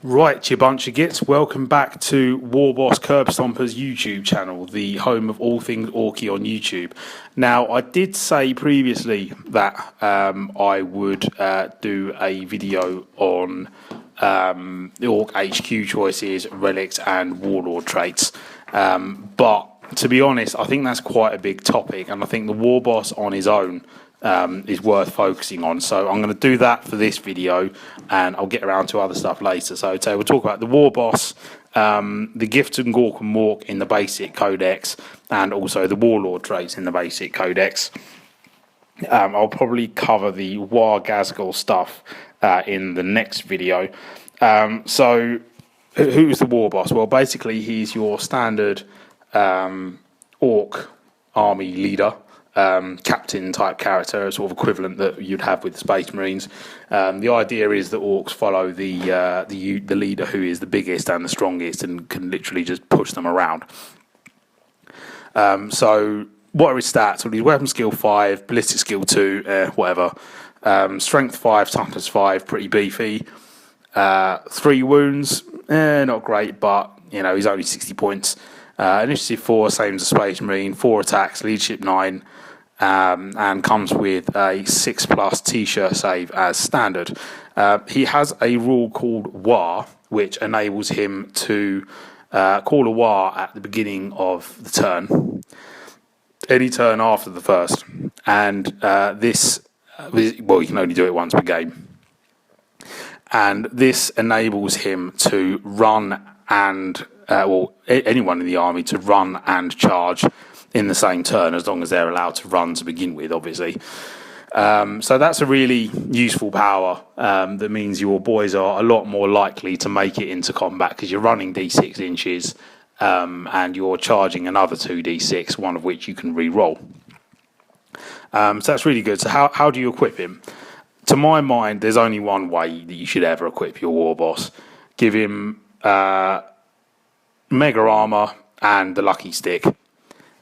Right, you bunch of gits, welcome back to Warboss Curb Stompers YouTube channel, the home of all things Orky on YouTube. Now, I did say previously that I would do a video on the Orc HQ choices, relics and warlord traits, but to be honest, I think that's quite a big topic, and I think the Warboss on his own is worth focusing on. So I'm going to do that for this video, and I'll get around to other stuff later. So we'll talk about the Warboss, the Gifted Gork and Mork in the basic codex, and also the Warlord traits in the basic codex. I'll probably cover the War Gazgul stuff in the next video. So who's the Warboss? Well, basically he's your standard Orc army leader. Captain type character, sort of equivalent that you'd have with the Space Marines. The idea is that orcs follow the leader who is the biggest and the strongest and can literally just push them around. So what are his stats? Well, he's weapon skill 5, ballistic skill 2, whatever. Strength 5, toughness 5, pretty beefy. 3 wounds, not great, but you know he's only 60 points. Initiative 4, same as a Space Marine. 4 attacks, leadership 9. And comes with a 6+ T-shirt save as standard. He has a rule called War, which enables him to call a War at the beginning of the turn, any turn after the first, and this, well, you can only do it once per game, and this enables him to run and, anyone in the army to run and charge in the same turn, as long as they're allowed to run to begin with, obviously. So that's a really useful power that means your boys are a lot more likely to make it into combat because you're running d6 inches and you're charging another 2d6, one of which you can re-roll. So that's really good. So how do you equip him? To my mind, there's only one way that you should ever equip your Warboss. Give him Mega Armor and the Lucky Stick.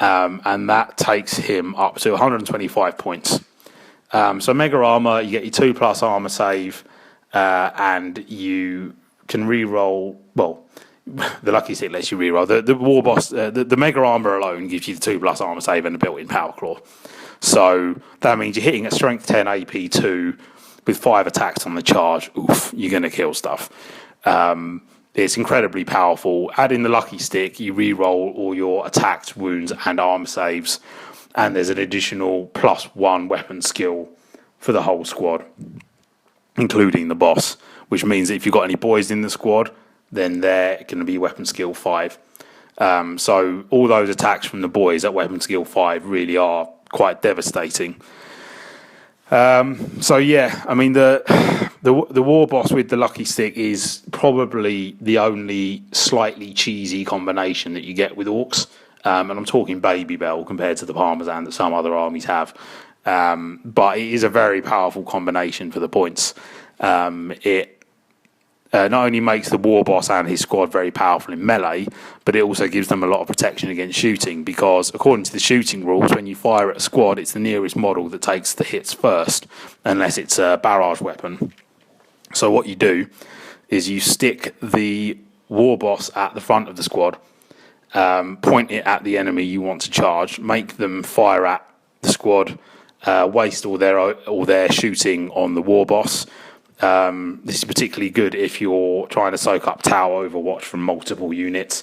And that takes him up to 125 points. So Mega Armor, you get your 2+ armor save, and you can re-roll. Well, the Lucky Stick lets you re-roll. The Warboss, the Mega Armor alone gives you the 2+ armor save and a built-in Power Claw. So that means you're hitting at Strength 10 AP 2 with 5 attacks on the charge. Oof, you're going to kill stuff. It's incredibly powerful. Add in the Lucky Stick, you re-roll all your attacks, wounds, and armor saves, and there's an additional +1 weapon skill for the whole squad, including the boss, which means that if you've got any boys in the squad, then they're going to be weapon skill 5. So all those attacks from the boys at weapon skill 5 really are quite devastating. So yeah, I mean the Warboss with the Lucky Stick is probably the only slightly cheesy combination that you get with orcs, and I'm talking Baby Bell compared to the Parmesan that some other armies have, but it is a very powerful combination for the points. It not only makes the Warboss and his squad very powerful in melee, but it also gives them a lot of protection against shooting, because according to the shooting rules, when you fire at a squad, it's the nearest model that takes the hits first, unless it's a barrage weapon. So what you do is you stick the Warboss at the front of the squad, point it at the enemy you want to charge, make them fire at the squad, waste all their shooting on the Warboss. This is particularly good if you're trying to soak up Tower Overwatch from multiple units.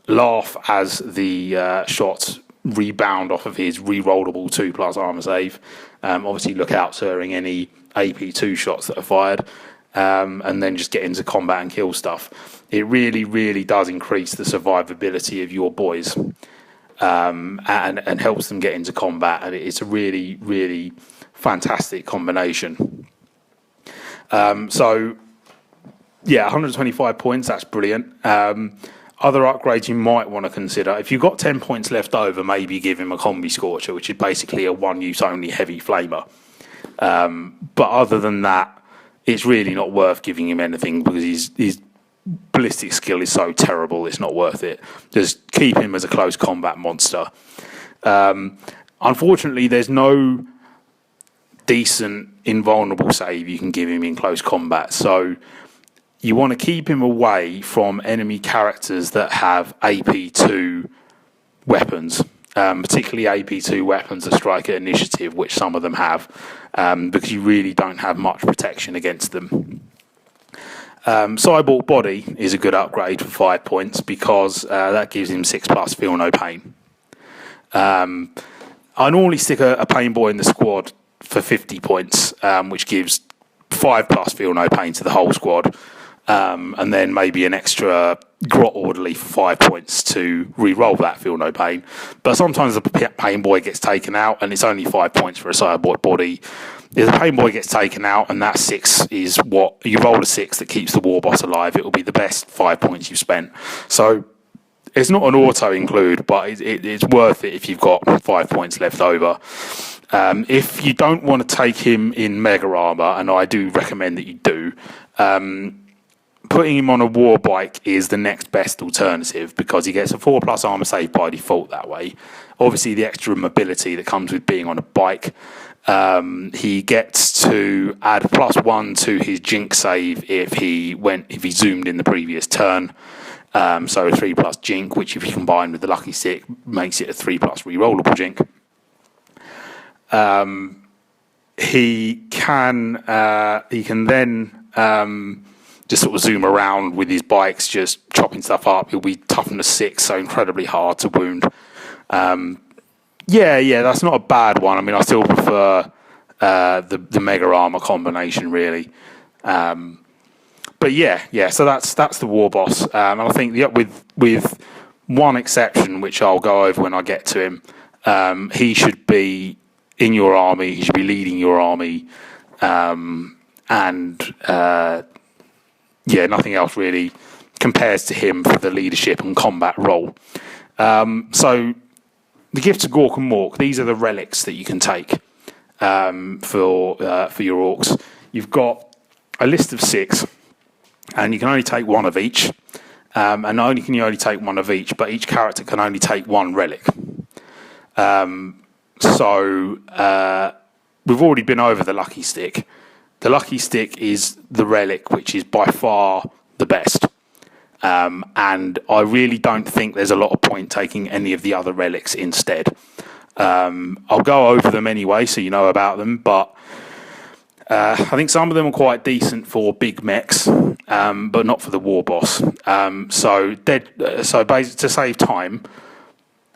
Laugh as the shots rebound off of his re-rollable 2+ armor save. Obviously look out sirring any AP2 shots that are fired, and then just get into combat and kill stuff. It really, really does increase the survivability of your boys, and helps them get into combat, and it's a really, really fantastic combination. So, yeah, 125 points, that's brilliant. Other upgrades you might want to consider, if you've got 10 points left over, maybe give him a Combi Scorcher, which is basically a one-use only heavy flamer. But other than that, it's really not worth giving him anything, because his ballistic skill is so terrible, it's not worth it. Just keep him as a close combat monster. Unfortunately, there's no decent invulnerable save you can give him in close combat, so you want to keep him away from enemy characters that have AP2 weapons, particularly AP2 weapons of striker initiative, which some of them have, because you really don't have much protection against them. Cyborg Body is a good upgrade for 5 points because that gives him 6+ Feel No Pain. I normally stick a Pain Boy in the squad for 50 points, which gives 5+ Feel No Pain to the whole squad, and then maybe an extra Grot Orderly for 5 points to re-roll that Feel No Pain. But sometimes the Pain Boy gets taken out and it's only 5 points for a Cyborg Body. If the Pain Boy gets taken out and that 6 is what you roll, a 6 that keeps the Warboss alive, it will be the best 5 points you've spent. So it's not an auto include, but it's worth it if you've got 5 points left over. If you don't want to take him in Mega Armor, and I do recommend that you do, putting him on a war bike is the next best alternative because he gets a 4+ armor save by default that way. Obviously, the extra mobility that comes with being on a bike. He gets to add +1 to his Jink save if he zoomed in the previous turn. So a 3+ Jink, which if you combine with the Lucky Stick makes it a 3+ rerollable Jink. He can then just sort of zoom around with his bikes, just chopping stuff up. He'll be toughness 6, so incredibly hard to wound. Yeah, that's not a bad one. I mean, I still prefer the Mega Armor combination, really. But yeah. So that's the Warboss, and I think with one exception, which I'll go over when I get to him. He should be in your army. He should be leading your army, and nothing else really compares to him for the leadership and combat role. So the Gifts of Gork and Mork, these are the relics that you can take for your orcs. You've got a list of 6, and you can only take 1 of each. And not only can you only take 1 of each, but each character can only take 1 relic. So we've already been over the Lucky Stick. The Lucky Stick is the relic which is by far the best. And I really don't think there's a lot of point taking any of the other relics instead. I'll go over them anyway so you know about them, but I think some of them are quite decent for big mechs, but not for the Warboss. So basically, to save time,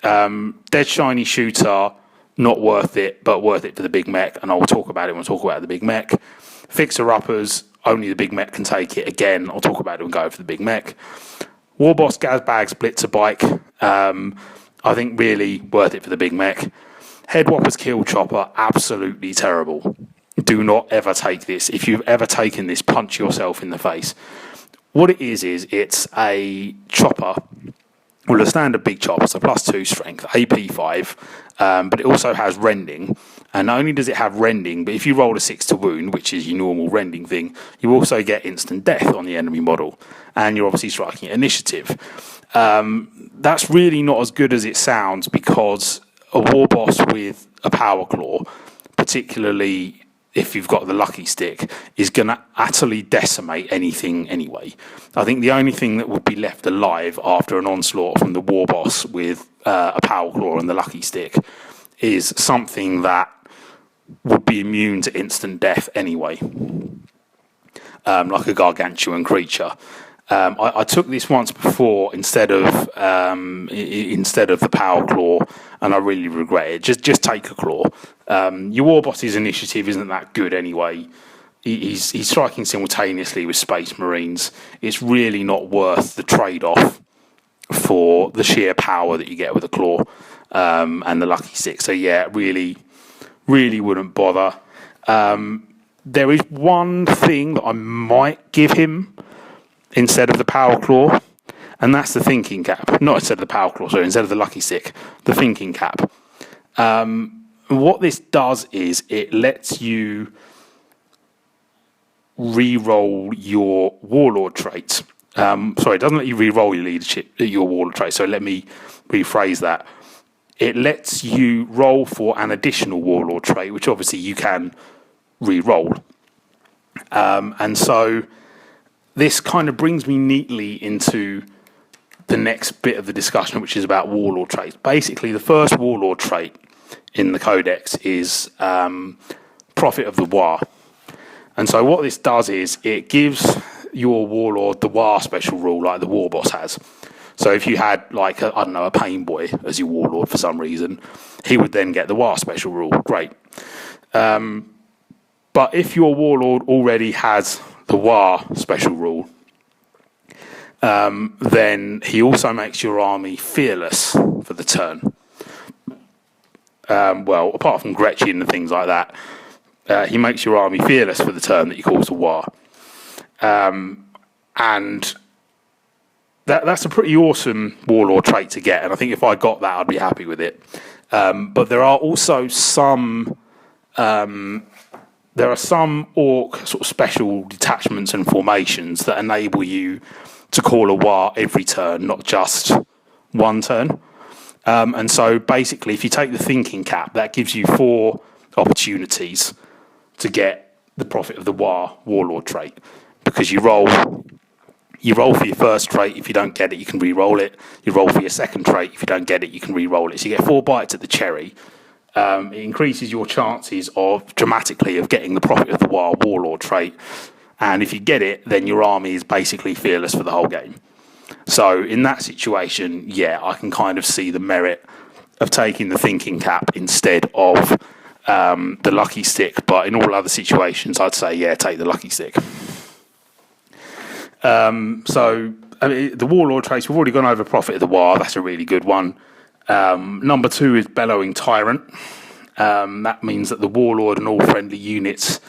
Dead Shiny Shooter, not worth it, but worth it for the big mech, and I'll talk about it when I talk about the big mech. Fixer-uppers, only the big mech can take it. Again, I'll talk about it and go for the big mech. Warboss, Gazbag, Blitzer Bike, I think really worth it for the big mech. Headwhoppers, Kill Chopper, absolutely terrible. Do not ever take this. If you've ever taken this, punch yourself in the face. What it is it's a chopper, well, a standard big chopper, so +2 strength, AP5, but it also has rending. And not only does it have rending, but if you roll a 6 to wound, which is your normal rending thing, you also get instant death on the enemy model. And you're obviously striking at initiative. That's really not as good as it sounds because a Warboss with a Power Claw, particularly if you've got the Lucky Stick, is going to utterly decimate anything anyway. I think the only thing that would be left alive after an onslaught from the Warboss with a Power Claw and the Lucky Stick is something that would be immune to instant death anyway, like a gargantuan creature. I took this once before instead of the Power Claw, and I really regret it. Just take a claw. Your Warboss's initiative isn't that good anyway. He's striking simultaneously with Space Marines. It's really not worth the trade-off for the sheer power that you get with a claw and the Lucky Stick. So yeah, really wouldn't bother. There is one thing that I might give him instead of the Power Claw, and that's the Thinking Cap. Not instead of the Power Claw, sorry, instead of the Lucky Stick, the Thinking Cap. What this does is it lets you re-roll your Warlord traits. Sorry, it doesn't let you re-roll your Warlord traits, so let me rephrase that. It lets you roll for an additional Warlord trait, which obviously you can re-roll. And so this kind of brings me neatly into the next bit of the discussion, which is about warlord traits. Basically, the first warlord trait in the codex is Prophet of the War. And so what this does is it gives your warlord the War special rule like the Warboss has. So if you had, like, a Pain Boy as your warlord for some reason, he would then get the War special rule. Great. But if your warlord already has the War special rule, then he also makes your army fearless for the turn. Well, apart from Gretchen and things like that, he makes your army fearless for the turn that he calls the War. And that's a pretty awesome warlord trait to get, and I think if I got that, I'd be happy with it. But there are also some orc sort of special detachments and formations that enable you to call a war every turn, not just one turn. And so basically, if you take the thinking cap, that gives you 4 opportunities to get the Prophet of the War warlord trait, because you roll for your first trait. If you don't get it, you can re-roll it. You roll for your second trait. If you don't get it, you can re-roll it. So you get 4 bites at the cherry. It increases your chances dramatically of getting the Prophet of the War warlord trait. And if you get it, then your army is basically fearless for the whole game. So in that situation, yeah, I can kind of see the merit of taking the thinking cap instead of the lucky stick. But in all other situations, I'd say, yeah, take the lucky stick. So the warlord traits, we've already gone over Prophet of the War. That's a really good one. Number 2 is Bellowing Tyrant. That means that the warlord and all friendly units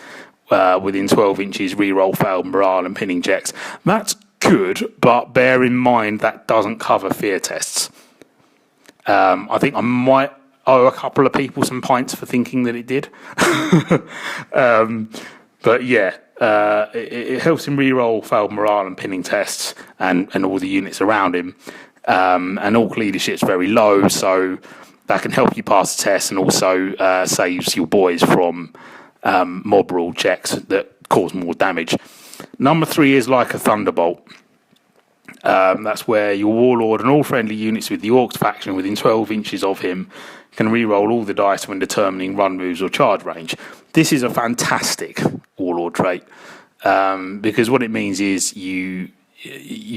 within 12 inches reroll failed morale and pinning checks. That's good, but bear in mind that doesn't cover fear tests. I think I might owe a couple of people some pints for thinking that it did. But yeah, it helps him reroll failed morale and pinning tests and all the units around him. And orc leadership's very low, so that can help you pass the test, and also saves your boys from mob rule checks that cause more damage. Number 3 is Like a Thunderbolt. That's where your warlord and all friendly units with the Orcs faction within 12 inches of him can re-roll all the dice when determining run moves or charge range. This is a fantastic warlord trait, because what it means is you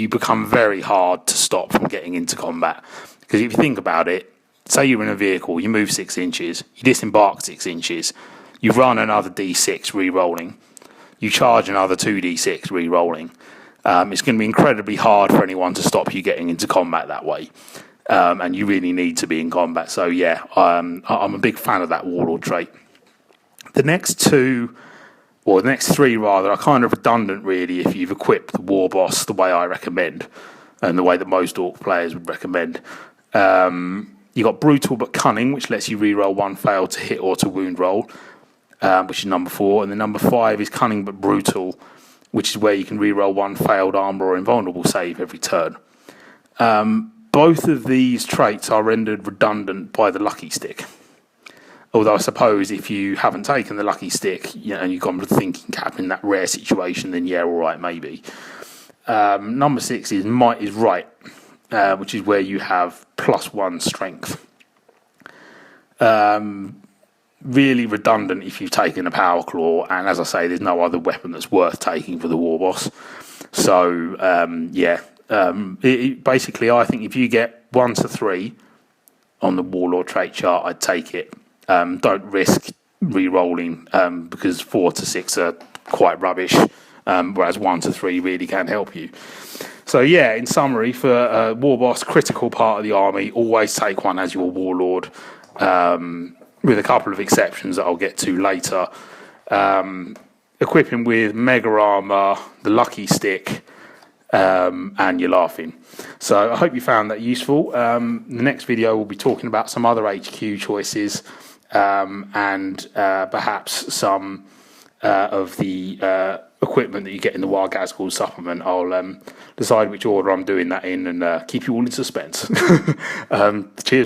become very hard to stop from getting into combat. Because if you think about it, say you're in a vehicle, you move 6 inches, you disembark 6 inches, you run another d6 re-rolling, you charge another 2d6 re-rolling. It's going to be incredibly hard for anyone to stop you getting into combat that way. And you really need to be in combat. So yeah, I'm a big fan of that warlord trait. The next 3 rather, are kind of redundant really if you've equipped the Warboss the way I recommend, and the way that most orc players would recommend. You've got Brutal but Cunning, which lets you reroll 1 fail to hit or to wound roll, which is number 4. And then number 5 is Cunning but Brutal, which is where you can reroll 1 failed armor or invulnerable save every turn. Both of these traits are rendered redundant by the lucky stick. Although I suppose if you haven't taken the lucky stick, and you've gone with the thinking cap in that rare situation, then yeah, all right, maybe. Number 6 is Might is Right, which is where you have +1 strength. Really redundant if you've taken a Power Claw, and as I say, there's no other weapon that's worth taking for the Warboss. So, basically, I think if you get 1 to 3 on the Warlord trait chart, I'd take it. Don't risk re-rolling, because 4 to 6 are quite rubbish, whereas 1 to 3 really can help you. So yeah, in summary, for Warboss, critical part of the army, always take one as your Warlord, with a couple of exceptions that I'll get to later. Equip him with Mega Armor, the Lucky Stick, and you're laughing. So I hope you found that useful. The next video we'll be talking about some other HQ choices, and perhaps some of the equipment that you get in the Wild Gazgul supplement. I'll decide which order I'm doing that in, and keep you all in suspense. Cheers.